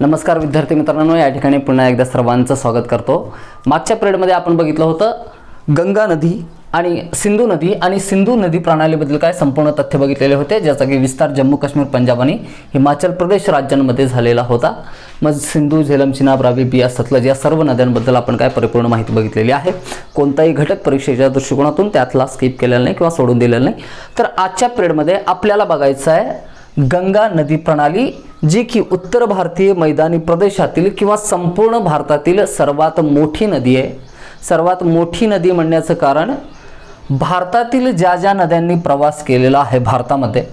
नमस्कार विद्यार्थी मित्रांनो, या ठिकाणी पुन्हा एकदा सर्वांचं स्वागत करतो। मागच्या पिरियडमध्ये आपण बघितलं होतं गंगा नदी आणि सिंधू नदी प्रणालीबद्दल काय संपूर्ण तथ्य बघितलेले होते, ज्याचा की विस्तार जम्मू काश्मीर, पंजाब आणि हिमाचल प्रदेश राज्यांमध्ये झालेला होता। मग सिंधू, झेलम, चिनाब, रावी, बिया, सतलज या सर्व नद्यांबद्दल आपण काय परिपूर्ण माहिती बघितलेली आहे। कोणताही घटक परीक्षेच्या दृष्टिकोनातून त्यातला स्किप केलेला नाही किंवा सोडून दिलेला नाही। तर आजच्या पिरियडमध्ये आपल्याला बघायचं आहे गंगा नदी प्रणाली, जी की उत्तर भारतीय मैदानी प्रदेशातील किंवा संपूर्ण भारतातील सर्वात मोठी नदी आहे। सर्वात मोठी नदी म्हणण्याचं कारण भारतातील ज्या नद्यांनी प्रवास केलेला आहे भारतामध्ये,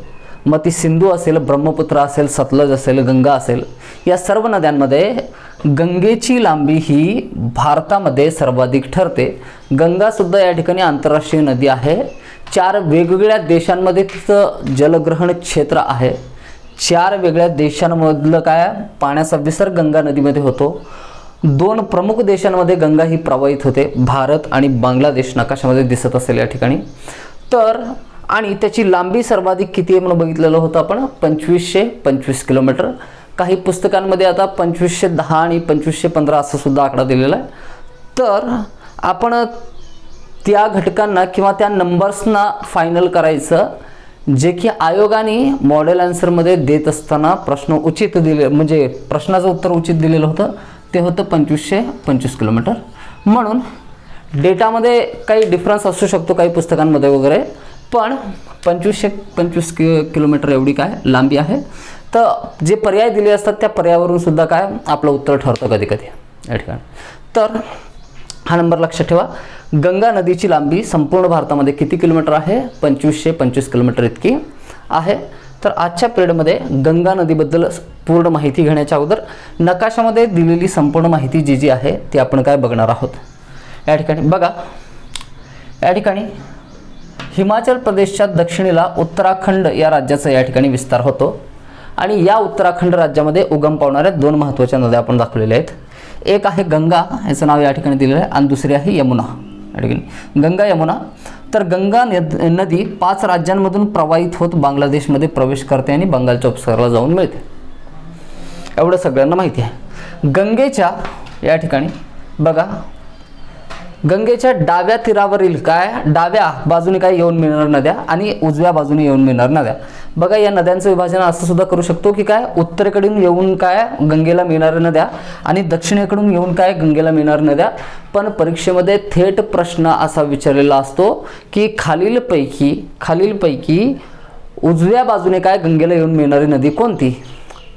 मग ती सिंधू असेल, ब्रह्मपुत्र असेल, सतलज असेल, गंगा असेल, या सर्व नद्यांमध्ये गंगेची लांबी ही भारतामध्ये सर्वाधिक ठरते। गंगा सुद्धा या ठिकाणी आंतरराष्ट्रीय नदी आहे। 4 वेगवेगळ्या देशांमध्ये तिचं जलग्रहण क्षेत्र आहे। 4 वेगळ्या देशांमधलं काय पाण्याचा विसर्ग गंगा नदीमध्ये होतो। 2 प्रमुख देशांमध्ये गंगा ही प्रवाहित होते, भारत आणि बांगलादेश नकाशामध्ये दिसत असेल या ठिकाणी। तर आणि त्याची लांबी सर्वाधिक किती आहे म्हणून बघितलेलं होतं आपण, 2525 किलोमीटर। काही पुस्तकांमध्ये आता 2510 आणि 2515 असं सुद्धा आकडा दिलेला आहे। तर आपण त्या घटकांना किंवा त्या नंबर्सना फायनल करायचं, जे की आयोगाने मॉडेल आन्सरमध्ये देत असताना प्रश्न उचित दिले, म्हणजे प्रश्नाचं उत्तर उचित दिलेलं होतं, ते होतं 2525 किलोमीटर। म्हणून डेटामध्ये काही डिफरन्स असू शकतो काही पुस्तकांमध्ये वगैरे, पण 2525 किलोमीटर एवढी काय लांबी आहे। तर जे पर्याय दिले असतात त्या पर्यायावरून सुद्धा काय आपलं उत्तर ठरतं कधी कधी या ठिकाणी। तर हा नंबर लक्षात ठेवा, गंगा नदीची लांबी संपूर्ण भारतामध्ये किती किलोमीटर आहे, 2525 किलोमीटर इतकी आहे। तर आजच्या पिरियडमध्ये गंगा नदीबद्दल पूर्ण माहिती घेण्याच्या अगोदर नकाशामध्ये दिलेली संपूर्ण माहिती जी आहे ती आपण काय बघणार आहोत। या ठिकाणी बघा, या ठिकाणी हिमाचल प्रदेशच्या दक्षिणेला उत्तराखंड या राज्याचा या ठिकाणी विस्तार होतो आणि या उत्तराखंड राज्यामध्ये उगम पावणाऱ्या 2 महत्त्वाच्या नद्या आपण दाखवलेल्या आहेत। एक आहे गंगा, याचं नाव या ठिकाणी दिलेलं आहे, आणि दुसरी आहे यमुना। या ठिकाणी गंगा, यमुना। तर गंगा नदी 5 राज्यांमधून प्रवाहित होत बांगलादेशमध्ये प्रवेश करते आणि बंगालच्या उपसागराला जाऊन मिळते, एवढं सगळ्यांना माहिती आहे। गंगेच्या या ठिकाणी बघा, गंगेच्या डाव्या तीरावरील काय डाव्या बाजूने काय येऊन मिळणार नद्या आणि उजव्या बाजूने येऊन मिळणार नद्या। बघा, या नद्यांचं विभाजन असं सुद्धा करू शकतो की काय उत्तरेकडून येऊन काय गंगेला मिळणाऱ्या नद्या आणि दक्षिणेकडून येऊन काय गंगेला मिळणाऱ्या नद्या। पण परीक्षेमध्ये थेट प्रश्न असा विचारलेला असतो की खालीलपैकी उजव्या बाजूने काय गंगेला येऊन मिळणारी नदी कोणती।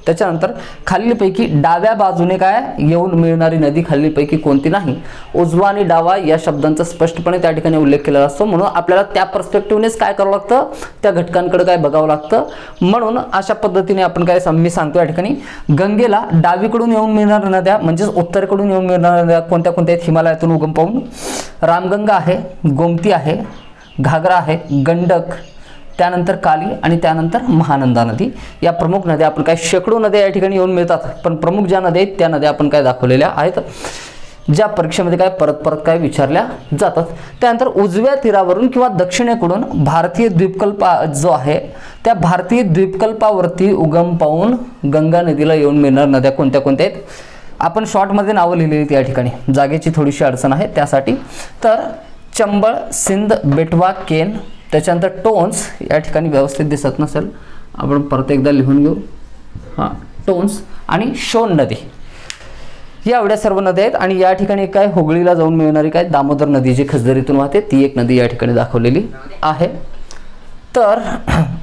त्याच्यानंतर खालीलपैकी डाव्या बाजूने काय येऊन मिळणारी नदी खालीलपैकी कोणती नाही। उजवा आणि डावा या शब्दांचा स्पष्टपणे त्या ठिकाणी उल्लेख केलेला असतो, म्हणून आपल्याला त्या पर्स्पेक्टिव्हनेच काय करावं लागतं, त्या घटकांकडे काय बघावं लागतं। म्हणून अशा पद्धतीने आपण काय मी सांगतो, या ठिकाणी गंगेला डावीकडून येऊन मिळणाऱ्या नद्या म्हणजेच उत्तरेकडून येऊन मिळणाऱ्या नद्या कोणत्या कोणत्या आहेत, हिमालयातून उगम पावून रामगंगा आहे, गोमती आहे, घागरा आहे, गंडक, त्यानंतर काली आणि त्यानंतर महानंदा नदी। या प्रमुख नद्या आपण काय शेकडो नद्या या ठिकाणी येऊन मिळतात, पण प्रमुख ज्या नद्या आहेत त्या नद्या आपण काय दाखवलेल्या आहेत, ज्या परीक्षेमध्ये काय परत काय विचारल्या जातात। त्यानंतर उजव्या तीरावरून किंवा दक्षिणेकडून भारतीय द्वीपकल्प जो आहे त्या भारतीय द्वीपकल्पावरती उगम पावून गंगा नदीला येऊन मिळणाऱ्या नद्या कोणत्या कोणत्या आहेत, आपण शॉर्टमध्ये नावं लिहिलेली आहेत या ठिकाणी, जागेची थोडीशी अडचण आहे त्यासाठी। तर चंबळ, सिंध, बेटवा, केन, त्याच्यानंतर टोन्स या ठिकाणी व्यवस्थित दिसत नसेल, आपण परत एकदा लिहून घेऊ, हां, टोन्स आणि शोण नदी, या एवढ्या सर्व नद्या आहेत। आणि या ठिकाणी काय हुगळीला जाऊन मिळणारी काय दामोदर नदी जी खसदरीतून वाहते, ती एक नदी या ठिकाणी दाखवलेली आहे। तर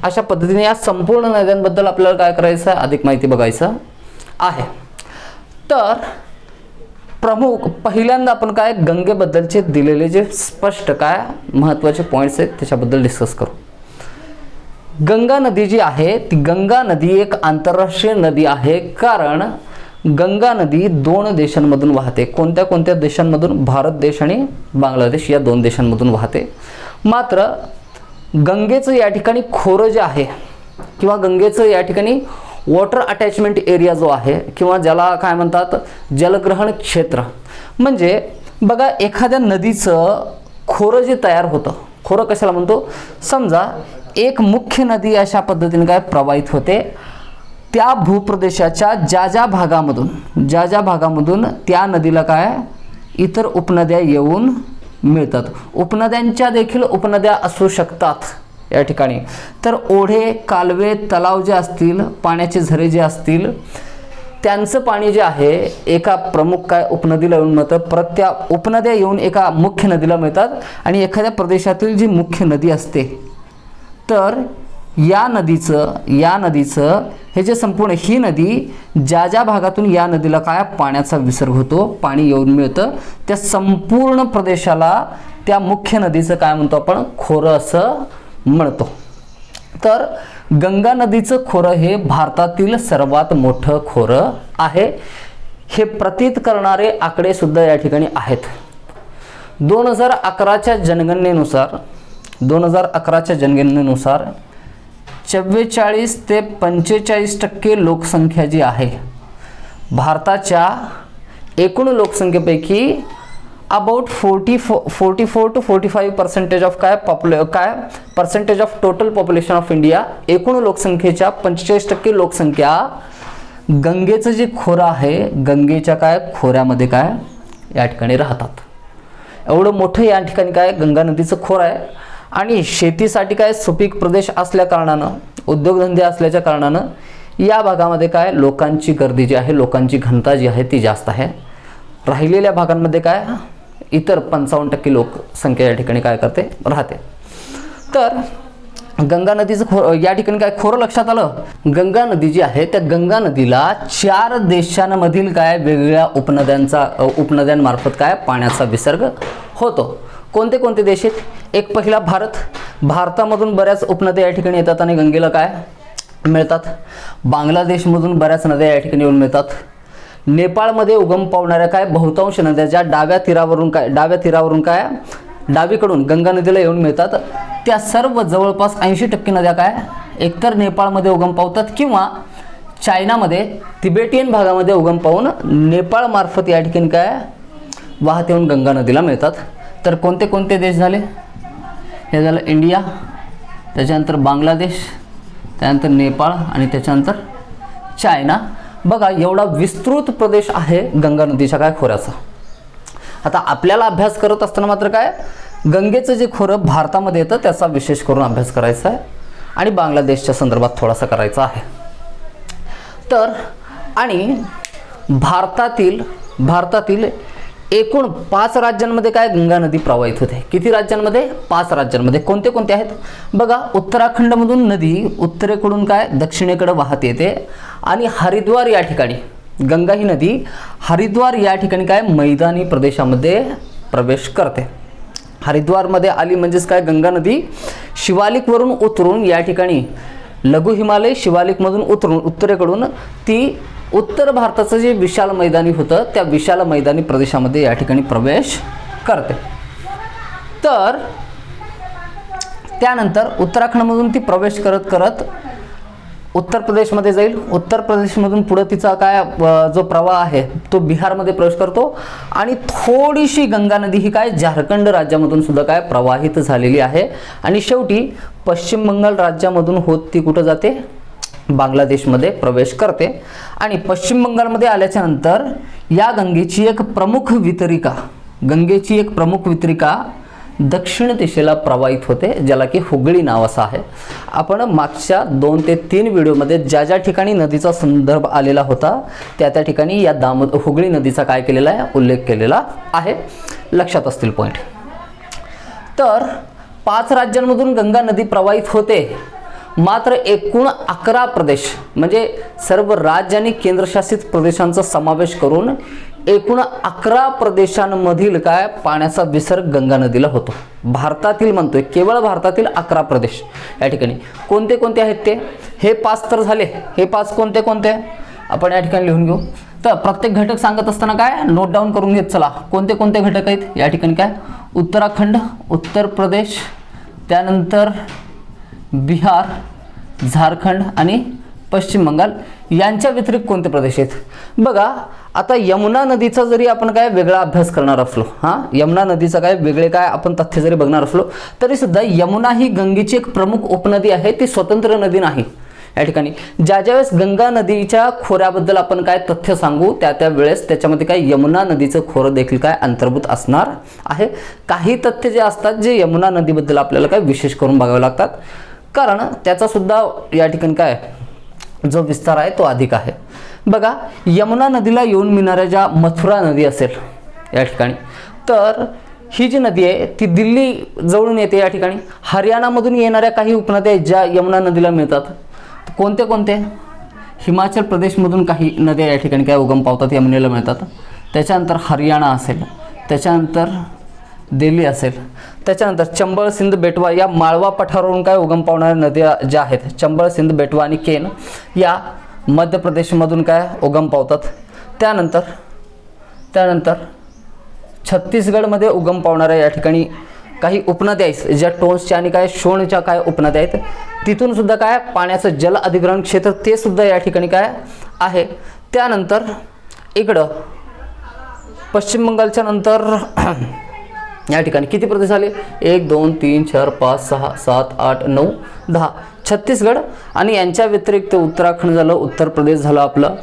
अशा पद्धतीने या संपूर्ण नद्यांबद्दल आपल्याला काय करायचं आहे, अधिक माहिती बघायचं आहे। तर प्रमुख पहिल्यांदा आपण काय गंगेबद्दलचे दिलेले जे स्पष्ट काय महत्त्वाचे पॉईंट्स आहेत त्याच्याबद्दल डिस्कस करू। गंगा नदी जी आहे ती गंगा नदी एक आंतरराष्ट्रीय नदी आहे, कारण गंगा नदी 2 देशांमधून वाहते। कोणत्या कोणत्या देशांमधून, भारत देश आणि बांगलादेश या 2 देशांमधून वाहते। मात्र गंगेचं या ठिकाणी खोरं जे आहे किंवा गंगेचं या ठिकाणी वॉटर अटॅचमेंट एरिया जो आहे किंवा ज्याला काय म्हणतात जलग्रहण क्षेत्र, म्हणजे बघा एखाद्या नदीचं खोरं जे तयार होतं, खोरं कशाला म्हणतो, समजा एक मुख्य नदी अशा पद्धतीने काय प्रवाहित होते त्या भूप्रदेशाच्या ज्या ज्या भागामधून त्या नदीला काय इतर उपनद्या येऊन मिळतात. उपनद्यांच्या देखील उपनद्या असू शकतात या ठिकाणी. तर ओढे, कालवे, तलाव जे असतील, पाण्याचे झरे जे असतील, त्यांचं पाणी जे आहे एका प्रमुख काय उपनदीला येऊन मिळतं, परत त्या उपनद्या येऊन एका मुख्य नदीला मिळतात. आणि एखाद्या प्रदेशातील जी मुख्य नदी असते तर या नदीचं हे जे संपूर्ण ही नदी ज्या भागातून या नदीला काय पाण्याचा विसर्ग होतो, पाणी येऊन मिळतं, त्या संपूर्ण प्रदेशाला त्या मुख्य नदीचं काय म्हणतो आपण खोरं असं म्हणतो. तर गंगा नदीचं खोरं हे भारतातील सर्वात मोठं खोरं आहे. हे प्रतीत करणारे आकडे सुद्धा या ठिकाणी आहेत. 2011च्या जनगणनेनुसार 44 ते 45% लोकसंख्या जी आहे भारताच्या एकूण लोकसंख्येपैकी about 44 to 45% of percentage of total population of India, एकूण लोकसंख्येच्या 45% लोकसंख्या गंगेचं जे खोरं आहे गंगेच्या काय खोऱ्यामध्ये काय या ठिकाणी राहतात. एवढं मोठं या ठिकाणी काय गंगा नदीचं खोर आहे. आणि शेतीसाठी काय सुपीक प्रदेश असल्या कारणानं, उद्योगधंदे असल्याच्या कारणानं या भागामध्ये काय लोकांची गर्दी जी आहे, लोकांची घनता जी आहे ती जास्त आहे. राहिलेल्या भागांमध्ये काय इतर 55% लोकसंख्या या ठिकाणी काय करते राहते. तर गंगा नदीचं या ठिकाणी काय खोरं लक्षात आलं. गंगा नदी जी आहे त्या गंगा नदीला 4 देशांमधील काय वेगवेगळ्या उपनद्यांमार्फत काय पाण्याचा विसर्ग होतो. कोणते कोणते देश आहेत. एक पहिला भारतामधून बऱ्याच उपनद्या या ठिकाणी येतात आणि गंगेला काय मिळतात. बांगलादेशमधून बऱ्याच नद्या या ठिकाणी येऊन मिळतात. नेपाळमध्ये उगम पावणाऱ्या काय बहुतांश नद्या ज्या डाव्या तीरावरून काय डावीकडून गंगा नदीला येऊन मिळतात, त्या सर्व जवळपास 80% नद्या काय एकतर नेपाळमध्ये उगम पावतात किंवा चायनामध्ये तिबेटियन भागामध्ये उगम पावून नेपाळ मार्फत या ठिकाणी काय वाहत येऊन गंगा नदीला मिळतात. तर कोणते कोणते देश झाले. हे झालं इंडिया, त्याच्यानंतर बांगलादेश, त्यानंतर नेपाळ आणि त्याच्यानंतर चायना. बघा एवढा विस्तृत प्रदेश आहे गंगा नदीच्या काय खोऱ्याचा. आता आपल्याला अभ्यास करत असताना मात्र काय गंगेचं जे खोरं भारतामध्ये येतं त्याचा विशेष करून अभ्यास करायचा आहे आणि बांगलादेशच्या संदर्भात थोडासा करायचा आहे. तर आणि भारतातील एकूण 5 राज्यांमध्ये काय गंगा नदी प्रवाहित होते. किती राज्यांमध्ये. 5 राज्यांमध्ये. कोणते कोणते आहेत बघा. उत्तराखंडमधून नदी उत्तरेकडून काय दक्षिणेकडे वाहत येते आणि हरिद्वार या ठिकाणी गंगा ही नदी हरिद्वार या ठिकाणी काय मैदानी प्रदेशामध्ये प्रवेश करते. हरिद्वारमध्ये आली म्हणजेच काय गंगा नदी शिवालिकवरून उतरून या ठिकाणी लघु हिमालय शिवालिकमधून उतरून उत्तरेकडून ती उत्तर भारताचं जे विशाल मैदानी होतं त्या विशाल मैदानी प्रदेशामध्ये या ठिकाणी प्रवेश करते. तर त्यानंतर उत्तराखंडमधून ती प्रवेश करत करत उत्तर प्रदेशमध्ये जाईल. उत्तर प्रदेशमधून पुढे तिचा काय जो प्रवाह आहे तो बिहारमध्ये प्रवेश करतो आणि थोडीशी गंगा नदी ही काय झारखंड राज्यामधून सुद्धा काय प्रवाहित झालेली आहे आणि शेवटी पश्चिम बंगाल राज्यामधून होत ती कुठं जाते बांगलादेशमध्ये प्रवेश करते. आणि पश्चिम बंगालमध्ये आल्याच्या नंतर या गंगेची एक प्रमुख वितरिका दक्षिण दिशेला प्रवाहित होते ज्याला की हुगळी नाव असं आहे. आपण मागच्या 2 ते 3 व्हिडिओमध्ये ज्या ठिकाणी नदीचा संदर्भ आलेला होता त्या ठिकाणी या हुगळी नदीचा काय केलेला आहे उल्लेख केलेला आहे. लक्षात असतील पॉईंट. तर 5 राज्यांमधून गंगा नदी प्रवाहित होते. मात्र एकूण 11 प्रदेश म्हणजे सर्व राज्य आणि केंद्रशासित प्रदेशांचा समावेश करून एकूण 11 प्रदेशांमधील काय पाण्याचा विसर्ग गंगा नदीला होतो. भारतातील म्हणतोय केवळ भारतातील 11 प्रदेश या ठिकाणी. कोणते कोणते आहेत ते. हे 5 तर झाले. हे 5 कोणते कोणते आपण या ठिकाणी लिहून घेऊ. तर प्रत्येक घटक सांगत असताना काय नोट डाऊन करून घेत चला. कोणते कोणते घटक आहेत या ठिकाणी काय उत्तराखंड, उत्तर प्रदेश, त्यानंतर बिहार, झारखंड आणि पश्चिम बंगाल यांच्या व्यतिरिक्त कोणते प्रदेश आहेत बघा. आता यमुना नदीचा जरी आपण काय वेगळा अभ्यास करणार असलो यमुना नदीचा काय वेगळे काय आपण तथ्य जरी बघणार असलो तरी सुद्धा यमुना ही गंगेची एक प्रमुख उपनदी आहे. ती स्वतंत्र नदी नाही. या ठिकाणी ज्या वेळेस गंगा नदीच्या खोऱ्याबद्दल आपण काय तथ्य सांगू त्या वेळेस त्याच्यामध्ये काय यमुना नदीचं खोरं देखील काय अंतर्भूत असणार आहे। काही तथ्य जे असतात जे यमुना नदीबद्दल आपल्याला काय विशेष करून बघावे लागतात, कारण त्याचा सुद्धा या ठिकाणी काय जो विस्तार आहे तो अधिक आहे। बघा, यमुना नदीला येऊन मिळणाऱ्या ज्या मथुरा नदी असेल या ठिकाणी, तर ही जी नदी आहे ती दिल्ली जवळून येते। या ठिकाणी हरियाणामधून येणाऱ्या काही उपनद्या ज्या यमुना नदीला मिळतात, कोणते कोणते? हिमाचल प्रदेशमधून काही नद्या या ठिकाणी काय उगम पावतात, यमुनेला मिळतात। त्याच्यानंतर हरियाणा असेल, त्याच्यानंतर दिल्ली असेल, त्याच्यानंतर चंबळ, सिंध, बेटवा या माळवा पठारावरून काय उगम पावणाऱ्या नद्या ज्या आहेत, चंबळ, सिंध, बेटवा आणि केन या मध्य प्रदेशमधून काय उगम पावतात। त्यानंतर छत्तीसगडमध्ये उगम पावणाऱ्या या ठिकाणी काही उपनद्या आहेत ज्या टोन्सच्या आणि काय शोणच्या काय उपनद्या आहेत, तिथून सुद्धा काय पाण्याचं जल अधिग्रहण क्षेत्र ते सुद्धा या ठिकाणी काय आहे। त्यानंतर इकडं पश्चिम बंगालच्या नंतर या ठिकाणी किती प्रदेश आले? 1 2 3 4 5 6 7 8 9 10 छत्तीसगड आणि यांच्या व्यतिरिक्त उत्तराखंड झालं, उत्तर प्रदेश झालं, आपलं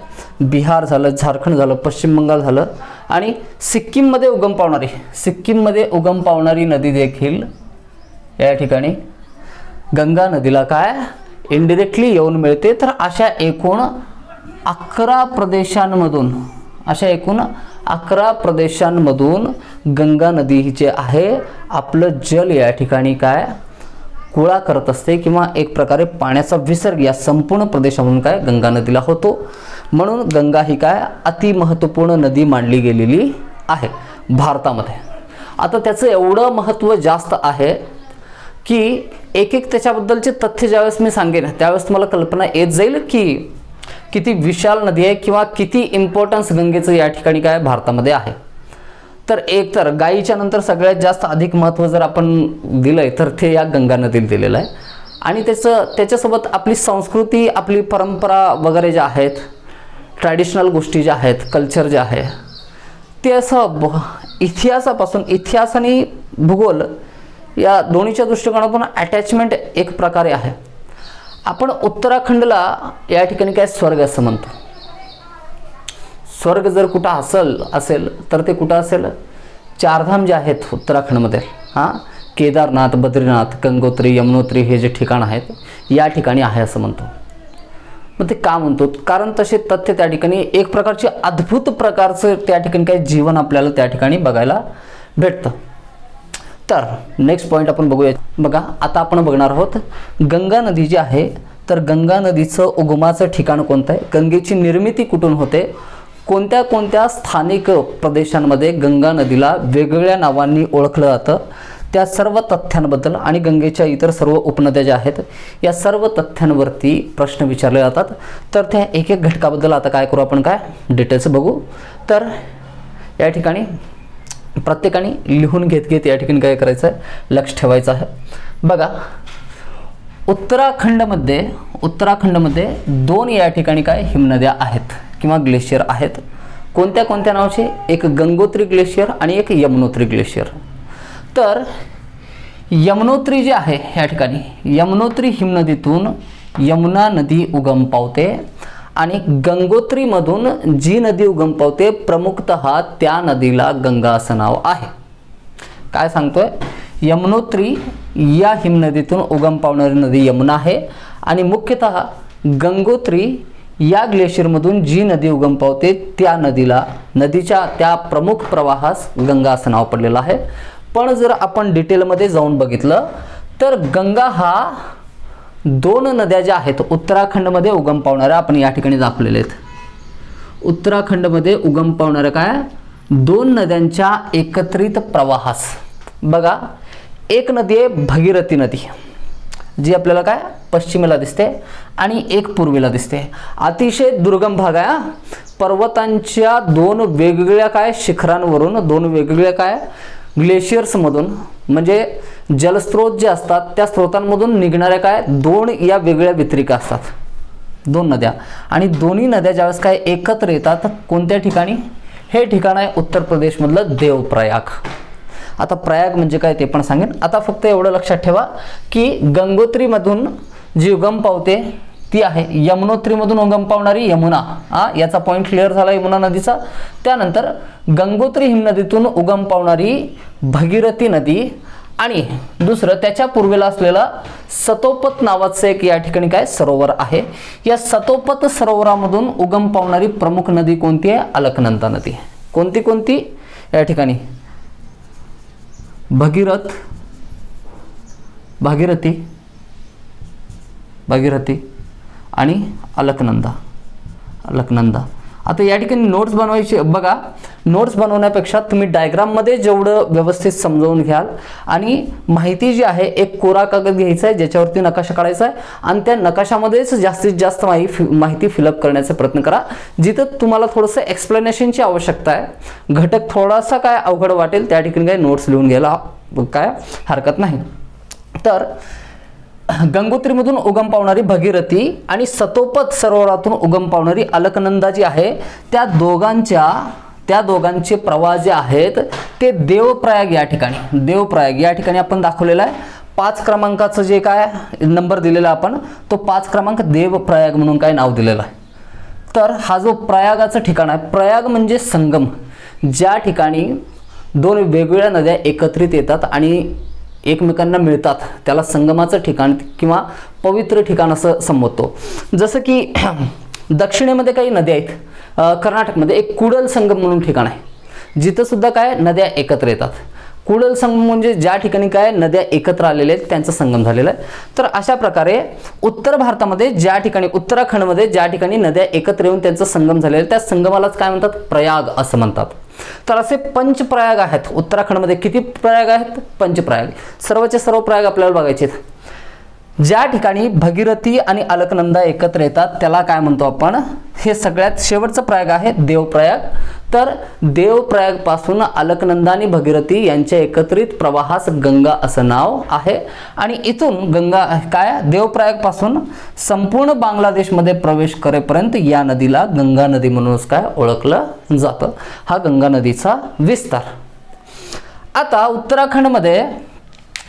बिहार झालं, झारखंड झालं, पश्चिम बंगाल झालं आणि सिक्कीममध्ये उगम पावणारी नदी देखील या ठिकाणी गंगा नदीला काय इनडायरेक्टली येऊन मिळते। तर अशा एकूण 11 प्रदेशांमधून गंगा नदी जे आहे आपलं जल या ठिकाणी काय गोळा करत असते किंवा एक प्रकारे पाण्याचा विसर्ग या संपूर्ण प्रदेशामधून काय गंगा नदीला होतो। म्हणून गंगा ही काय अति महत्त्वपूर्ण नदी मानली गेलेली आहे भारतामध्ये। आता त्याचं एवढं महत्त्व जास्त आहे की एक त्याच्याबद्दलचे तथ्य ज्यावेळेस मी सांगेन त्यावेळेस तुम्हाला कल्पना येत जाईल की किती विशाल नदी आहे किंवा किती इम्पॉर्टन्स गंगेचं या ठिकाणी काय भारतामध्ये आहे। तर एक तर गायीच्या नंतर सगळ्यात जास्त अधिक महत्त्व जर आपण दिलंय तर ते या गंगा नदीला दिलेलं आहे आणि त्याच्यासोबत आपली संस्कृती, आपली परंपरा वगैरे ज्या आहेत, ट्रॅडिशनल गोष्टी ज्या आहेत, कल्चर जे आहे ते असं इतिहास आणि भूगोल या दोन्हीच्या दृष्टिकोनातून अटॅचमेंट एक प्रकारे आहे। आपण उत्तराखंडला या ठिकाणी काय स्वर्ग असं म्हणतो। स्वर्ग जर कुठं असेल तर ते कुठं असेल? चारधाम जे आहेत उत्तराखंडमध्ये, केदारनाथ, बद्रीनाथ, गंगोत्री, यमुनोत्री हे जे ठिकाण आहेत या ठिकाणी आहे असं म्हणतो। मग ते का म्हणतो? कारण तसे तथ्य त्या ठिकाणी एक प्रकारचे अद्भुत प्रकारचं त्या ठिकाणी काही जीवन आपल्याला त्या ठिकाणी बघायला भेटतं। तर नेक्स्ट पॉईंट आपण बघूया। बघा, आता आपण बघणार आहोत गंगा नदी जी आहे, तर गंगा नदीचं उगमाचं ठिकाण कोणतं आहे, गंगेची निर्मिती कुठून होते, कोणत्या स्थानिक प्रदेशांमध्ये गंगा नदीला वेगवेगळ्या नावांनी ओळखलं जातं, त्या सर्व तथ्यांबद्दल आणि गंगेच्या इतर सर्व उपनद्या ज्या आहेत या सर्व तथ्यांवरती प्रश्न विचारले जातात। तर त्या एक घटकाबद्दल आता काय करू आपण, काय डिटेल्स बघू। तर या ठिकाणी प्रत्येकाने लिहून घेत या ठिकाणी काय करायचं आहे, लक्ष ठेवायचं आहे। बघा, उत्तराखंडमध्ये 2 या ठिकाणी काय हिमनद्या आहेत किंवा ग्लेशियर आहेत। कोणत्या नावाचे? एक गंगोत्री ग्लेशियर आणि एक यमुनोत्री ग्लेशियर। तर यमुनोत्री जे आहे या ठिकाणी यमुनोत्री हिमनदीतून यमुना नदी उगम पावते आणि गंगोत्रीमधून जी नदी उगम पावते प्रमुखतः त्या नदीला गंगा असं नाव आहे। काय सांगतोय? यमुनोत्री या हिमनदीतून उगम पावणारी नदी यमुना आहे आणि मुख्यतः गंगोत्री या ग्लेशियरमधून जी नदी उगम पावते त्या नदीच्या त्या प्रमुख प्रवाहास गंगा असं नाव पडलेलं आहे। पण जर आपण डिटेलमध्ये जाऊन बघितलं तर गंगा हा 2 नद्या ज्या आहेत उत्तराखंडमध्ये उगम पावणाऱ्या आपण या ठिकाणी दाखवलेले आहेत। उत्तराखंडमध्ये उगम पावणाऱ्या काय 2 नद्यांच्या एकत्रित प्रवाहास, बघा, एक नदी आहे भगीरथी नदी जी आपल्याला काय पश्चिमेला दिसते आणि एक पूर्वेला दिसते। अतिशय दुर्गम भाग आहे, पर्वतांच्या 2 वेगवेगळ्या काय शिखरांवरून 2 वेगवेगळ्या काय ग्लेशियर्समधून म्हणजे जलस्रोत जे असतात त्या स्रोतांमधून निघणाऱ्या काय 2 या वेगवेगळ्या वितरिका असतात, 2 नद्या, आणि दोन्ही नद्या ज्यावेळेस काय एकत्र येतात कोणत्या ठिकाणी? हे ठिकाण आहे उत्तर प्रदेशमधलं देवप्रयाग। आता प्रयाग म्हणजे काय ते पण सांगेन। आता फक्त एवढं लक्षात ठेवा की गंगोत्रीमधून जी उगम पावते ती आहे यमुनोत्रीमधून उगम पावणारी यमुना, याचा पॉईंट क्लिअर झाला यमुना नदीचा. त्यानंतर गंगोत्री हिमनदीतून उगम पावणारी भगीरथी नदी आणि दुसरं त्याच्या पूर्वेला असलेला सतोपत नावाचं एक या ठिकाणी काय सरोवर आहे. या सतोपत सरोवरामधून उगम पावणारी प्रमुख नदी कोणती आहे? अलकनंदा नदी. कोणती कोणती या ठिकाणी? भागीरथी आणि अलकनंदा. आता या ठिकाणी नोट्स बनवायची बघा. नोट्स बनवण्यापेक्षा तुम्ही डायग्राममध्ये जेवढं व्यवस्थित समजावून घ्याल आणि माहिती जी आहे एक कोरा कागद घ्यायचा आहे ज्याच्यावरती नकाशा काढायचा आहे आणि त्या नकाशामध्येच जास्तीत जास्त माहिती फिलअप करण्याचा प्रयत्न करा. जिथं तुम्हाला थोडंसं एक्सप्लेनेशनची आवश्यकता आहे, घटक थोडासा काय अवघड वाटेल त्या ठिकाणी काय नोट्स लिहून घ्यायला काय हरकत नाही. तर गंगोत्रीमधून उगम पावणारी भगीरथी आणि सतोपत सरोवरातून उगम पावणारी अलकनंदा जी आहे त्या दोघांचे प्रवाह जे आहेत ते देवप्रयाग या ठिकाणी आपण दाखवलेला आहे. 5 क्रमांकाचं जे काय नंबर दिलेला आपण तो 5 क्रमांक देवप्रयाग म्हणून काय नाव दिलेलं आहे. तर हा जो प्रयागाचं ठिकाण आहे, प्रयाग म्हणजे संगम, ज्या ठिकाणी 2 वेगवेगळ्या नद्या एकत्रित येतात आणि एकमेकांना मिळतात, त्याला संगमाचं ठिकाण किंवा पवित्र ठिकाण असं संबोधतो. जसं की दक्षिणेमध्ये काही नद्या आहेत, कर्नाटकमध्ये एक कुडल संगम म्हणून ठिकाण आहे जिथं सुद्धा काय नद्या एकत्र येतात. कुडल संगम म्हणजे ज्या ठिकाणी काय नद्या एकत्र आलेल्या आहेत त्यांचा संगम झालेला आहे. तर अशा प्रकारे उत्तर भारतामध्ये ज्या ठिकाणी उत्तराखंडमध्ये ज्या ठिकाणी नद्या एकत्र येऊन त्यांचा संगम झालेला आहे त्या संगमालाच काय म्हणतात? प्रयाग असं म्हणतात. तर असे पंचप्रयाग आहेत उत्तराखंडमध्ये. किती प्रयाग आहेत? पंचप्रयाग. सर्वचे सर्व प्रयाग आपल्याला बघायचे आहेत. ज्या ठिकाणी भगीरथी आणि अलकनंदा एकत्र येतात त्याला काय म्हणतो आपण? हे सगळ्यात शेवटचं प्रयाग आहे देवप्रयाग. तर देवप्रयाग पासून अलकनंदा आणि भगीरथी यांच्या एकत्रित प्रवाहास गंगा असं नाव आहे. आणि इथून गंगा काय देवप्रयाग पासून संपूर्ण बांगलादेशमध्ये प्रवेश करेपर्यंत या नदीला गंगा नदी म्हणूनच काय ओळखलं जातं. हा गंगा नदीचा विस्तार. आता उत्तराखंडमध्ये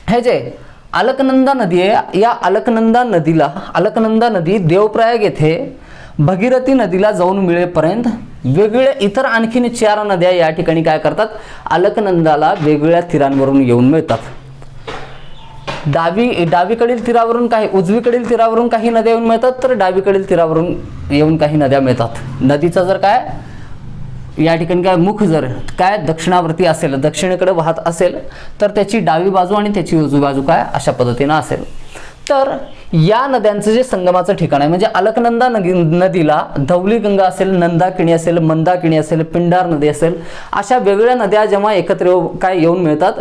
हे जे अलकनंदा नदी आहे, या अलकनंदा नदी देवप्रयाग येथे भगीरथी नदीला जाऊन मिळेपर्यंत वेगवेगळ्या इतर आणखीन 4 नद्या या ठिकाणी काय करतात? अलकनंदाला वेगवेगळ्या तीरांवरून येऊन मिळतात. डावीकडील तीरावरून काही, उजवीकडील तीरावरून काही नद्या येऊन मिळतात, तर डावीकडील तीरावरून येऊन काही नद्या मिळतात. नदीचा जर काय या ठिकाणी काय मुख जर काय दक्षिणावर्ती असेल, दक्षिणेकडे वाहत असेल तर त्याची डावी बाजू आणि त्याची उजवी बाजू काय अशा पद्धतीने असेल. तर या नद्यांचं जे संगमाचं ठिकाण आहे म्हणजे अलकनंदा नदीला धौली गंगा असेल, नंदाकिणी असेल, मंदाकिणी असेल, पिंडार नदी असेल, अशा वेगवेगळ्या नद्या जेव्हा एकत्र काय येऊन मिळतात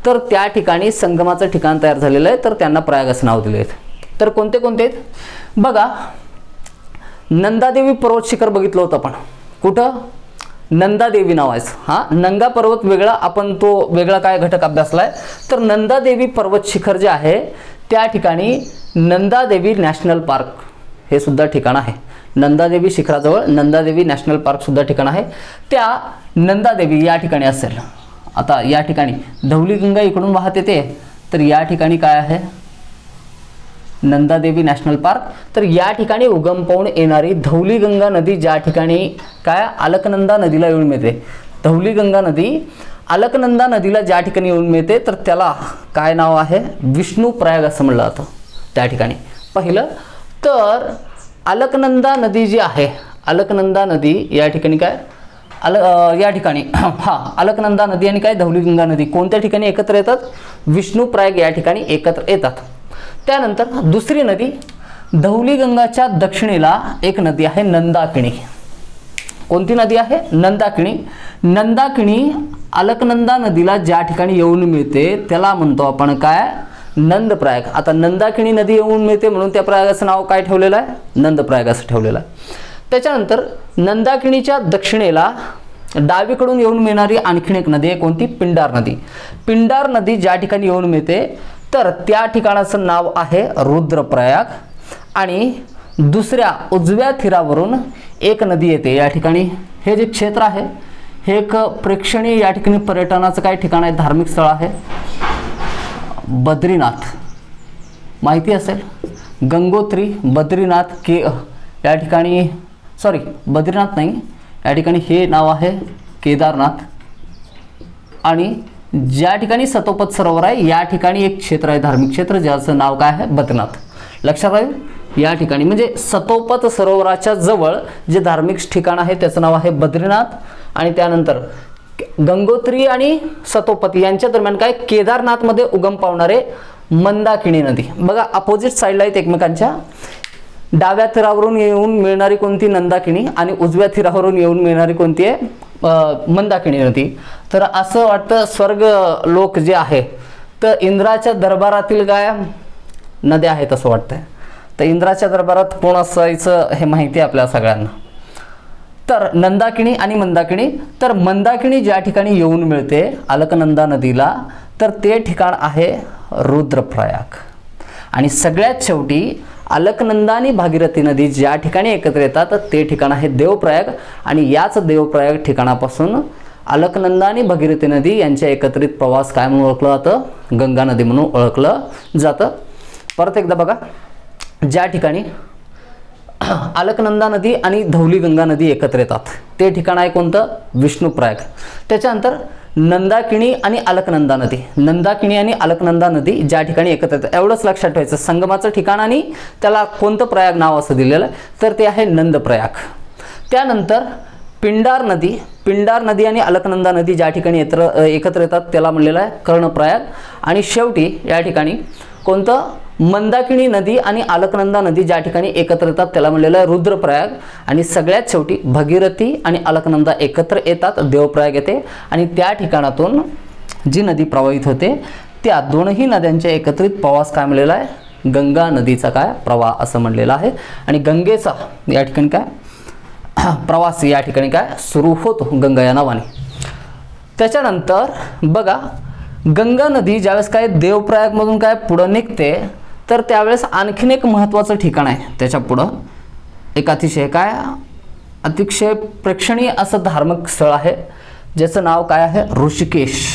तर त्या ठिकाणी संगमाचं ठिकाण तयार झालेलं आहे. तर त्यांना प्रयाग असं नाव दिले आहेत. तर कोणते कोणते आहेत बघा. नंदादेवी पर्वत शिखर बघितलं होतं आपण. कुठं? नंदादेवी नावाचं. नंगा पर्वत वेगळा, आपण तो वेगळा काय घटक अभ्यासलाय. तर नंदादेवी पर्वत शिखर जे आहे त्या ठिकाणी नंदादेवी नॅशनल पार्क हे सुद्धा ठिकाण आहे. नंदादेवी शिखराजवळ नंदादेवी नॅशनल पार्क सुद्धा ठिकाण आहे. त्या नंदादेवी या ठिकाणी असेल. आता या ठिकाणी धौली गंगा इकडून वाहत येते, तर या ठिकाणी काय आहे? Nandadevi national park. तर या ठिकाणी उगम पावून येणारी धौली गंगा नदी ज्या ठिकाणी काय अलकनंदा नदीला येऊन मिळते, धौली गंगा नदी अलकनंदा नदीला ज्या ठिकाणी येऊन मिळते तर त्याला काय नाव आहे? विष्णू प्रयाग असं म्हणलं जातं त्या ठिकाणी. पहिलं तर अलकनंदा नदी जी आहे, अलकनंदा नदी या ठिकाणी काय या ठिकाणी अलकनंदा नदी आणि काय धौली गंगा नदी कोणत्या ठिकाणी एकत्र येतात? विष्णू प्रयाग या ठिकाणी एकत्र येतात. त्यानंतर दुसरी नदी धौली गंगाच्या दक्षिणेला एक नदी आहे नंदाकिणी. कोणती नदी आहे? नंदाकिणी. नंदाकिणी अलकनंदा नदीला ज्या ठिकाणी येऊन मिळते त्याला म्हणतो आपण काय? नंदप्रयाग. आता नंदाकिणी नदी येऊन मिळते म्हणून त्या प्रयागाचं नाव काय ठेवलेलं आहे? नंदप्रयाग असं ठेवलेलं आहे. त्याच्यानंतर नंदाकिणीच्या दक्षिणेला डावीकडून येऊन मिळणारी आणखीन एक नदी आहे. कोणती? पिंडार नदी. पिंडार नदी ज्या ठिकाणी येऊन मिळते तर त्या ठिकाणाचं नाव आहे रुद्रप्रयाग. आणि दुसऱ्या उजव्या तीरावरून एक नदी येते या ठिकाणी. हे जे क्षेत्र आहे हे एक प्रेक्षणीय या ठिकाणी पर्यटनाचं काय ठिकाण आहे? धार्मिक स्थळ आहे बद्रीनाथ, माहिती असेल. गंगोत्री, बद्रीनाथ के या ठिकाणी सॉरी बद्रीनाथ नाही, या ठिकाणी हे नाव आहे केदारनाथ आणि ज्या ठिकाणी सतोपत सरोवर आहे या ठिकाणी एक क्षेत्र आहे धार्मिक क्षेत्र ज्याचं नाव काय आहे बद्रीनाथ. लक्षात राहील या ठिकाणी म्हणजे सतोपत सरोवराच्या जवळ जे धार्मिक ठिकाण आहे त्याचं नाव आहे बद्रीनाथ आणि त्यानंतर गंगोत्री आणि सतोपती यांच्या दरम्यान काय केदारनाथमध्ये उगम पावणारे मंदाकिनी नदी. बघा अपोजिट साईडला आहेत एकमेकांच्या. डाव्या तीरावरून येऊन मिळणारी कोणती नंदाकिनी आणि उजव्या तीरावरून येऊन मिळणारी कोणती आहे मंदाकिनी नदी. तर असं वाटतं स्वर्ग लोक जे आहे तर इंद्राच्या दरबारातील काय नद्या आहेत असं वाटतंय. तर इंद्राच्या दरबारात कोण असायचं हे माहिती आहे आपल्या सगळ्यांना. तर नंदाकिनी आणि मंदाकिनी. तर मंदाकिनी ज्या ठिकाणी येऊन मिळते अलकनंदा नदीला तर ते ठिकाण आहे रुद्रप्रयाग आणि सगळ्यात शेवटी अलकनंदा आणि भागीरथी नदी ज्या ठिकाणी एकत्र येतात ते ठिकाण आहे देवप्रयाग आणि याच देवप्रयाग ठिकाणापासून अलकनंदा आणि भागीरथी नदी यांच्या एकत्रित प्रवास काय म्हणून ओळखलं जातं गंगा नदी म्हणून ओळखलं जातं. परत एकदा बघा ज्या ठिकाणी अलकनंदा नदी आणि धौली गंगा नदी एकत्र येतात ते ठिकाण आहे कोणतं विष्णुप्रयाग. त्याच्यानंतर नंदाकिनी आणि अलकनंदा नदी, नंदाकिनी आणि अलकनंदा नदी ज्या ठिकाणी एकत्र येतात एवढंच लक्षात ठेवायचं. संगमाचं ठिकाण आणि त्याला कोणतं प्रयाग नाव असं दिलेलं तर ते आहे नंदप्रयाग. त्यानंतर पिंडार नदी आणि अलकनंदा नदी ज्या ठिकाणी एकत्र येतात त्याला म्हणलेलं आहे कर्णप्रयाग आणि शेवटी या ठिकाणी कोणतं मंदाकिनी नदी आणि अलकनंदा नदी ज्या ठिकाणी एकत्र येतात त्याला म्हणलेलं आहे रुद्रप्रयाग आणि सगळ्यात शेवटी भगीरथी आणि अलकनंदा एकत्र येतात देवप्रयाग येते आणि त्या ठिकाणातून जी नदी प्रवाहित होते त्या दोनही नद्यांच्या एकत्रित प्रवास काय म्हणलेला आहे गंगा नदीचा काय प्रवाह असं म्हणलेला आहे आणि गंगेचा या ठिकाणी काय प्रवास या ठिकाणी काय सुरू होतो गंगा या नावाने. त्याच्यानंतर बघा गंगा नदी ज्यावेळेस काय देवप्रयागमधून काय पुढं निघते तर त्यावेळेस आणखीन एक महत्त्वाचं ठिकाण आहे त्याच्या पुढं एक अतिशय प्रेक्षणीय असं धार्मिक स्थळ आहे ज्याचं नाव काय आहे ऋषिकेश.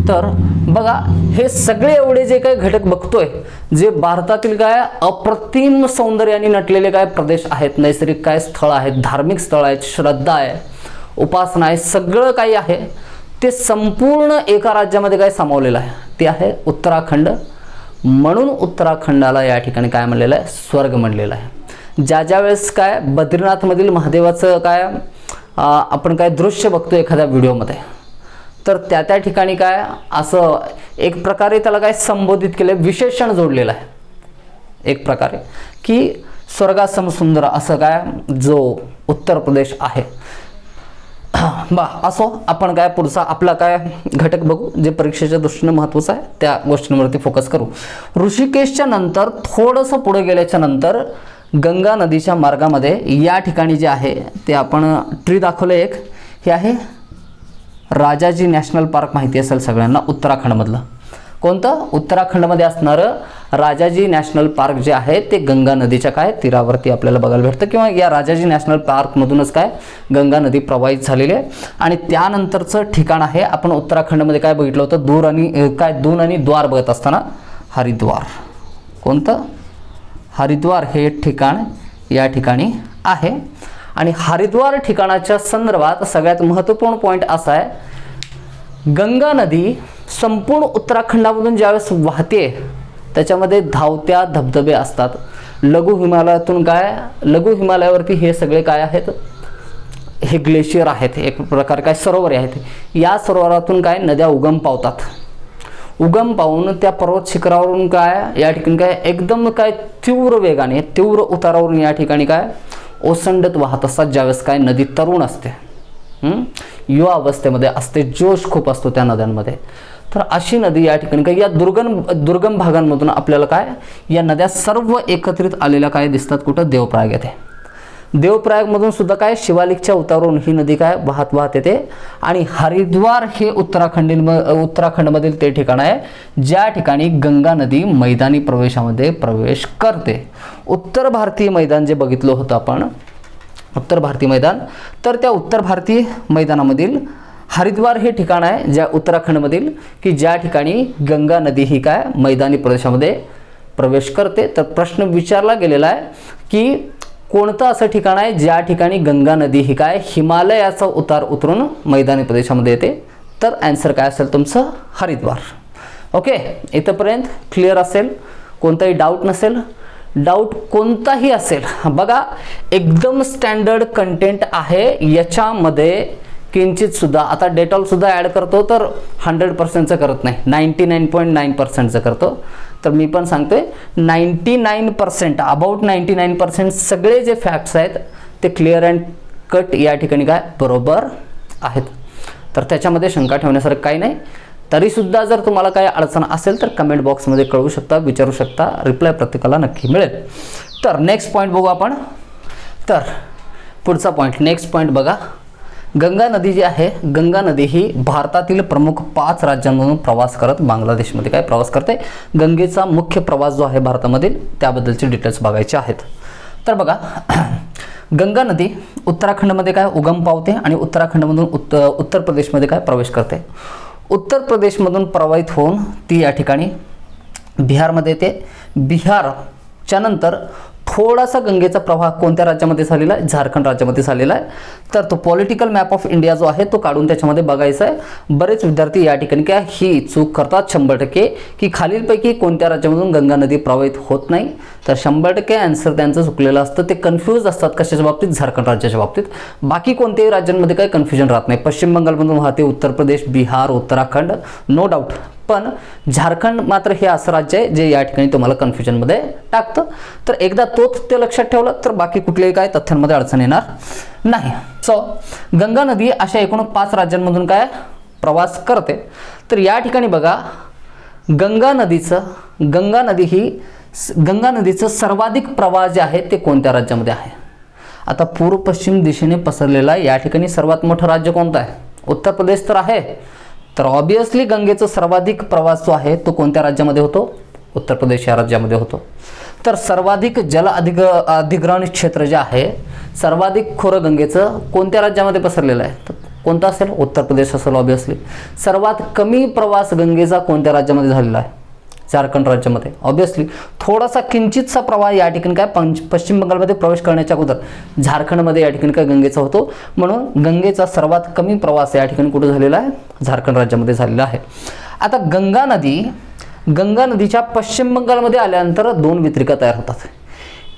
तर बघा हे सगळे एवढे जे काही घटक बघतोय जे भारतातील काय अप्रतिम सौंदर्याने नटलेले काय प्रदेश आहेत नैसर्गिक काय स्थळ आहेत धार्मिक स्थळ आहेत श्रद्धा आहे उपासना आहे सगळं काही आहे ते संपूर्ण एका राज्यामध्ये काय सामावलेलं आहे ते आहे उत्तराखंड. म्हणून उत्तराखंडाला या ठिकाणी काय म्हणलेलं आहे स्वर्ग म्हणलेलं आहे. ज्या वेळेस काय बद्रीनाथमधील महादेवाचं काय आपण काय दृश्य बघतो एखाद्या व्हिडिओमध्ये तर त्या ठिकाणी काय असं एक प्रकारे त्याला काय संबोधित केलं विशेषण जोडलेलं आहे एक प्रकारे की स्वर्गासम सुंदर असं काय जो उत्तर प्रदेश आहे. असो आपण काय पुढचा आपला काय घटक बघू जे परीक्षेच्या दृष्टीने महत्त्वाचं आहे त्या गोष्टींवरती फोकस करू. ऋषिकेशच्या नंतर थोडंसं पुढे गेल्याच्या नंतर गंगा नदीच्या मार्गामध्ये या ठिकाणी जे आहे ते आपण ट्री दाखवलं एक हे आहे राजाजी नॅशनल पार्क माहिती असेल सगळ्यांना उत्तराखंडमधलं. कोणतं उत्तराखंडमध्ये असणारं राजाजी नॅशनल पार्क जे आहे ते गंगा नदीच्या काय तीरावरती आपल्याला बघायला भेटतं किंवा या राजाजी नॅशनल पार्कमधूनच काय गंगा नदी प्रवाहित झालेली आहे. आणि त्यानंतरचं ठिकाण आहे आपण उत्तराखंडमध्ये काय बघितलं होतं दून आणि द्वार बघत असताना हरिद्वार. कोणतं हरिद्वार हे ठिकाण या ठिकाणी आहे आणि हरिद्वार ठिकाणाच्या संदर्भात सगळ्यात महत्त्वपूर्ण पॉईंट असा आहे गंगा नदी संपूर्ण उत्तराखंडामधून ज्यावेळेस वाहते त्याच्यामध्ये धावत्या धबधबे असतात. लघु हिमालयातून काय लघु हिमालयावरती हे सगळे काय आहेत हे ग्लेशियर आहेत एक प्रकार काय सरोवरे आहेत या सरोवरातून काय नद्या उगम पावतात. उगम पावून त्या पर्वत शिखरावरून काय या ठिकाणी काय एकदम काय तीव्र वेगाने तीव्र उतारावरून या ठिकाणी काय ओसंडत वाहत असतात ज्यावेळेस काय नदी तरुण असते युवा अवस्थेमध्ये असते जोश खूप असतो त्या नद्यांमध्ये. तर अशी नदी या ठिकाणी काय या दुर्गम भागांमधून आपल्याला काय या नद्या सर्व एकत्रित आलेल्या काय दिसतात कुठं देवप्रयाग येते. देवप्रयागमधून सुद्धा काय शिवालिकच्या उतारावरून ही नदी काय वाहत येते आणि हरिद्वार हे उत्तराखंडमधील ते ठिकाण आहे ज्या ठिकाणी गंगा नदी मैदानी प्रवेशामध्ये प्रवेश करते. उत्तर भारतीय मैदान जे बघितलं होतं आपण उत्तर भारतीय मैदान तर त्या उत्तर भारतीय मैदानामधील हरिद्वार हे ठिकाण आहे ज्या उत्तराखंडमधील की ज्या ठिकाणी गंगा नदी ही काय मैदानी प्रदेशामध्ये प्रवेश करते. तर प्रश्न विचारला गेलेला आहे की कोणतं असं ठिकाण आहे ज्या ठिकाणी गंगा नदी ही काय हिमालयाचा उतार उतरून मैदानी प्रदेशामध्ये येते. तर आन्सर काय असेल तुमचं हरिद्वार. ओके, इथपर्यंत क्लिअर असेल, कोणताही डाऊट नसेल. डाऊट कोणताही असेल बघा, एकदम स्टँडर्ड कंटेंट आहे याच्यामध्ये. किंचित सुद्धा आता डेटॉल सुद्धा ॲड करतो तर 100%चं करत नाही, 99.9%चं करतो. तर मी पण सांगतोय 99% अबाउट 99% सगळे जे फॅक्ट्स आहेत ते क्लिअर अँड कट या ठिकाणी काय बरोबर आहेत. तर त्याच्यामध्ये शंका ठेवण्यासारखं काही नाही. तरीसुद्धा जर तुम्हाला काही अडचण असेल तर कमेंट बॉक्समध्ये कळवू शकता, विचारू शकता, रिप्लाय प्रत्येकाला नक्की मिळेल. तर नेक्स्ट पॉईंट बघू आपण. तर पुढचा पॉईंट, नेक्स्ट पॉईंट बघा. गंगा नदी जी आहे, गंगा नदी ही भारतातील प्रमुख 5 राज्यांमधून प्रवास करत बांगलादेशमध्ये काय प्रवास करते. गंगेचा मुख्य प्रवास जो आहे भारतामधील त्याबद्दलचे डिटेल्स बघायचे आहेत. तर बघा, गंगा नदी उत्तराखंडमध्ये काय उगम पावते आणि उत्तराखंडमधून उत्तर प्रदेशमध्ये काय प्रवेश करते. उत्तर प्रदेशमधून प्रवाहित होऊन ती या ठिकाणी बिहारमध्ये येते. बिहारच्या नंतर थोडासा गंगेचा प्रवाह कोणत्या राज्यामध्ये झालेला आहे, झारखंड राज्यामध्ये झालेला आहे. तर तो पॉलिटिकल मॅप ऑफ इंडिया जो आहे तो काढून त्याच्यामध्ये बघायचा आहे. बरेच विद्यार्थी या ठिकाणी काय ही चूक करतात 100% की खालीलपैकी कोणत्या राज्यामधून गंगा नदी प्रवाहित होत नाही. तर 100% आन्सर त्यांचं चुकलेलं असतं. ते कन्फ्यूज असतात कशाच्या बाबतीत, झारखंड राज्याच्या बाबतीत. बाकी कोणत्याही राज्यांमध्ये काही कन्फ्युजन राहत नाही. पश्चिम बंगालमधून वाहते उत्तर प्रदेश, बिहार, उत्तराखंड, नो डाऊट. पण झारखंड मात्र हे असं राज्य आहे जे या ठिकाणी तुम्हाला कन्फ्युजनमध्ये टाकतं. तर एकदा तोच ते लक्षात ठेवलं तर बाकी कुठल्याही काय तथ्यांमध्ये अडचण येणार नाही. सो गंगा नदी अशा एकूण 5 राज्यांमधून काय प्रवास करते. तर या ठिकाणी बघा, गंगा नदीचं सर्वाधिक प्रवाह जे आहे ते कोणत्या राज्यामध्ये आहे. आता पूर्व पश्चिम दिशेने पसरलेला या ठिकाणी सर्वात मोठं राज्य कोणतं आहे, उत्तर प्रदेश तर आहे. तर ऑब्वियसली गंगेचा सर्वाधिक प्रवास जो आहे तो कोणत्या राज्यामध्ये होतो, उत्तर प्रदेश या राज्यामध्ये होतो. तर सर्वाधिक जल अधिग्रहण क्षेत्र जे आहे, सर्वाधिक खोरं गंगेचं कोणत्या राज्यामध्ये पसरलेलं आहे, तर कोणता असेल, उत्तर प्रदेश असेल ऑब्वियसली. सर्वात कमी प्रवास गंगेचा कोणत्या राज्यामध्ये झालेला आहे, झारखंड राज्यामध्ये. ऑब्वियसली थोडासा किंचितसा प्रवाह या ठिकाणी काय पश्चिम बंगालमध्ये प्रवेश करण्याच्या अगोदर झारखंडमध्ये या ठिकाणी काय गंगेचा होतो. म्हणून गंगेचा सर्वात कमी प्रवास या ठिकाणी कुठे झालेला आहे, झारखंड राज्यामध्ये झालेला आहे. आता गंगा नदीच्या पश्चिम बंगालमध्ये आल्यानंतर 2 वितरिका तयार होतात.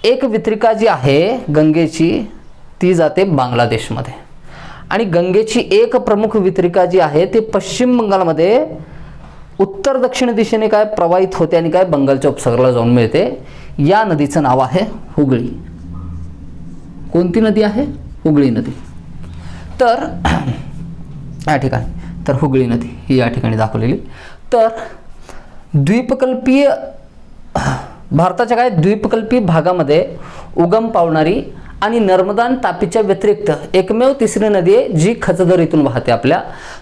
एक वितरिका जी आहे गंगेची ती जाते बांगलादेशमध्ये आणि गंगेची एक प्रमुख वितरिका जी आहे ती पश्चिम बंगालमध्ये उत्तर दक्षिण दिशेने काय प्रवाहित होते आणि काय बंगालच्या उपसागराला जाऊन मिळते. या नदीचं नाव आहे हुगळी. कोणती नदी आहे, हुगळी नदी. तर या ठिकाणी तर हुगळी नदी ही या ठिकाणी दाखवलेली. तर द्वीपकल्पीय भारताच्या काय द्वीपकल्पीय भागामध्ये उगम पावणारी आणि नर्मदा आणि तापीच्या व्यतिरिक्त एकमेव तिसरी नदी आहे जी खचदरीतून वाहते आपल्या.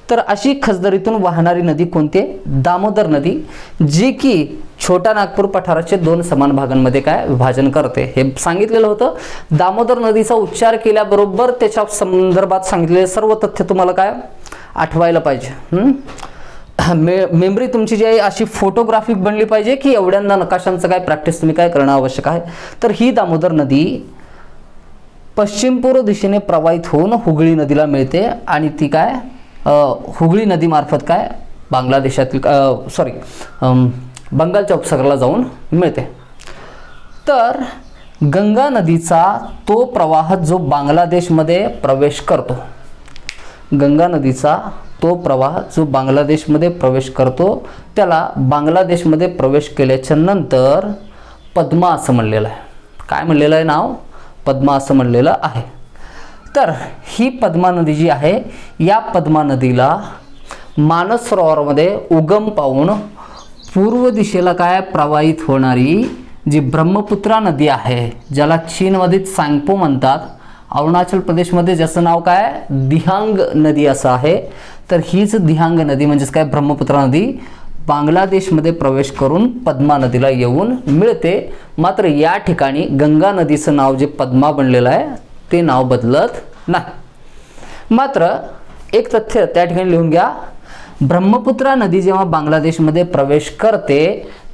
तर अशी खचदरीतून वाहणारी नदी कोणती आहे, दामोदर नदी, जी की छोट्या नागपूर पठाराचे 2 समान भागांमध्ये काय विभाजन करते. हे सांगितलेलं होतं. दामोदर नदीचा उच्चार केल्याबरोबर त्याच्या संदर्भात सांगितलेले सर्व तथ्य तुम्हाला काय आठवायला पाहिजे. मेमरी तुमची जी आहे अशी फोटोग्राफिक बनली पाहिजे की एवढ्यांदा नकाशांचं काय प्रॅक्टिस तुम्ही काय करणं आवश्यक आहे. तर ही दामोदर नदी पश्चिम पूर्व दिशेने प्रवाहित होऊन हुगळी नदीला मिळते आणि ती काय हुगळी नदीमार्फत काय बांगलादेशातील बंगालच्या उपसागराला जाऊन मिळते. तर गंगा नदीचा तो प्रवाह जो बांगलादेशमध्ये प्रवेश करतो, गंगा नदीचा तो प्रवाह जो बांगलादेशमध्ये प्रवेश करतो त्याला बांगलादेशमध्ये प्रवेश केल्याच्या नंतर पद्मा असं म्हणलेलं आहे. काय म्हणलेलं आहे नाव, पद्मा असं म्हणलेलं आहे. तर ही पद्मा नदी जी आहे या पद्मा नदीला मानस सरोवरामध्ये उगम पावून पूर्व दिशेला काय प्रवाहित होणारी जी ब्रह्मपुत्रा नदी आहे, ज्याला चीनमध्ये सांगपो म्हणतात, अरुणाचल प्रदेशमध्ये ज्याचं नाव काय दिहांग नदी असं आहे. तर हीच दिहांग नदी म्हणजेच काय ब्रह्मपुत्रा नदी बांगलादेशमध्ये प्रवेश करून पद्मा नदीला येऊन मिळते. मात्र या ठिकाणी गंगा नदीचं नाव जे पद्मा बनलेलं आहे ते नाव बदलत नाही. मात्र एक तथ्य त्या ठिकाणी लिहून घ्या, ब्रह्मपुत्रा नदी जेव्हा बांगलादेशमध्ये प्रवेश करते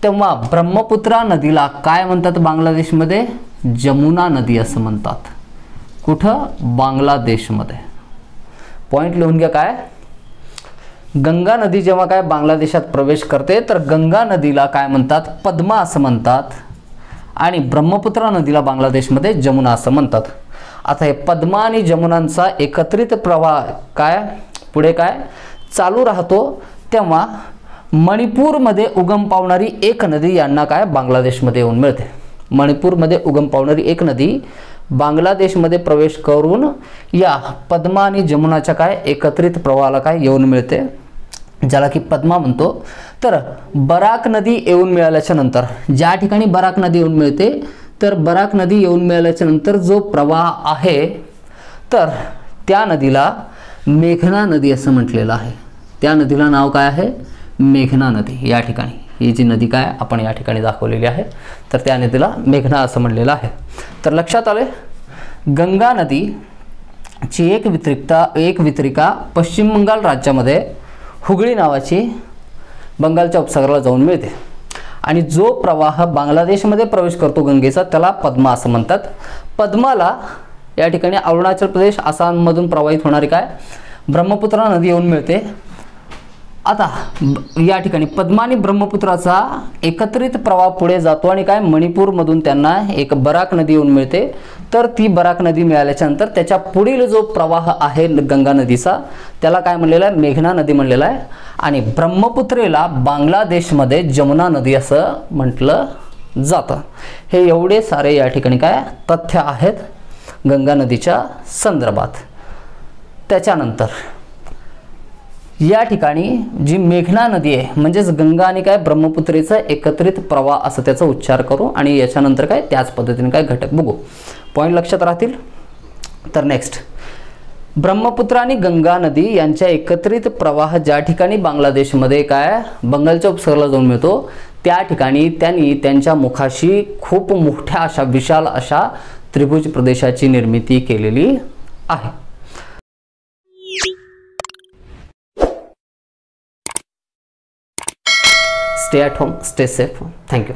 तेव्हा ब्रह्मपुत्रा नदीला काय म्हणतात बांगलादेशमध्ये? जमुना नदी असं म्हणतात. कुठं? बांगलादेशमध्ये. पॉइंट लिहून घ्या काय, गंगा नदी जेव्हा काय बांगलादेशात प्रवेश करते तर गंगा नदीला काय म्हणतात? पद्मा असं म्हणतात आणि ब्रह्मपुत्रा नदीला बांगलादेशमध्ये जमुना असं म्हणतात. आता हे पद्मा आणि जमुनांचा एकत्रित प्रवाह काय पुढे काय चालू राहतो तेव्हा मणिपूरमध्ये उगम पावणारी एक नदी यांना काय बांगलादेशमध्ये येऊन मिळते. मणिपूरमध्ये उगम पावणारी एक नदी बांगलादेशमध्ये प्रवेश करून या पद्मा आणि जमुनाच्या काय एकत्रित प्रवाहाला काय येऊन मिळते, ज्याला की पद्मा म्हणतो. तर बराक नदी येऊन मिळाल्याच्या नंतर, ज्या ठिकाणी बराक नदी येऊन मिळते तर बराक नदी येऊन मिळाल्याच्या नंतर जो प्रवाह आहे तर त्या नदीला मेघना नदी असं म्हटलेलं आहे. त्या नदीला नाव काय आहे? मेघना नदी. या ठिकाणी ही जी नदी काय आपण या ठिकाणी दाखवलेली आहे तर त्या नदीला मेघना असं म्हणलेलं आहे. तर लक्षात आले, गंगा नदीची एक वितरिका पश्चिम बंगाल राज्यामध्ये हुगळी नावाची बंगालच्या उपसागराला जाऊन मिळते आणि जो प्रवाह बांगलादेशमध्ये प्रवेश करतो गंगेचा त्याला पद्मा असं म्हणतात. पद्माला या ठिकाणी अरुणाचल प्रदेश आसाममधून प्रवाहित होणारी काय ब्रह्मपुत्रा नदी येऊन मिळते. आता या ठिकाणी पद्मा आणि ब्रह्मपुत्राचा एकत्रित प्रवाह पुढे जातो आणि काय मणिपूरमधून त्यांना एक बराक नदी येऊन मिळते. तर ती बराक नदी मिळाल्याच्या नंतर त्याच्या पुढील जो प्रवाह आहे गंगा नदीचा त्याला काय म्हणलेलं आहे? मेघना नदी म्हणलेला आहे. आणि ब्रह्मपुत्रेला बांगलादेशमध्ये जमुना नदी असं म्हटलं जातं. हे एवढे सारे या ठिकाणी काय तथ्य आहेत गंगा नदीच्या संदर्भात. त्याच्यानंतर या ठिकाणी जी मेघना नदी आहे म्हणजेच गंगा आणि काय ब्रह्मपुत्रेचा एकत्रित प्रवाह असं त्याचा उच्चार करू आणि याच्यानंतर काय त्याच पद्धतीने काय घटक बघू. पॉइंट लक्षात राहतील. तर नेक्स्ट, ब्रह्मपुत्रा आणि गंगा नदी यांच्या एकत्रित प्रवाह ज्या ठिकाणी बांगलादेशमध्ये काय बंगालच्या उपसागराला जाऊन मिळतो त्या ठिकाणी त्यांनी त्यांच्या मुखाशी खूप मोठ्या अशा विशाल अशा त्रिभुज प्रदेशाची निर्मिती केलेली आहे. Stay at home, stay safe. Thank you.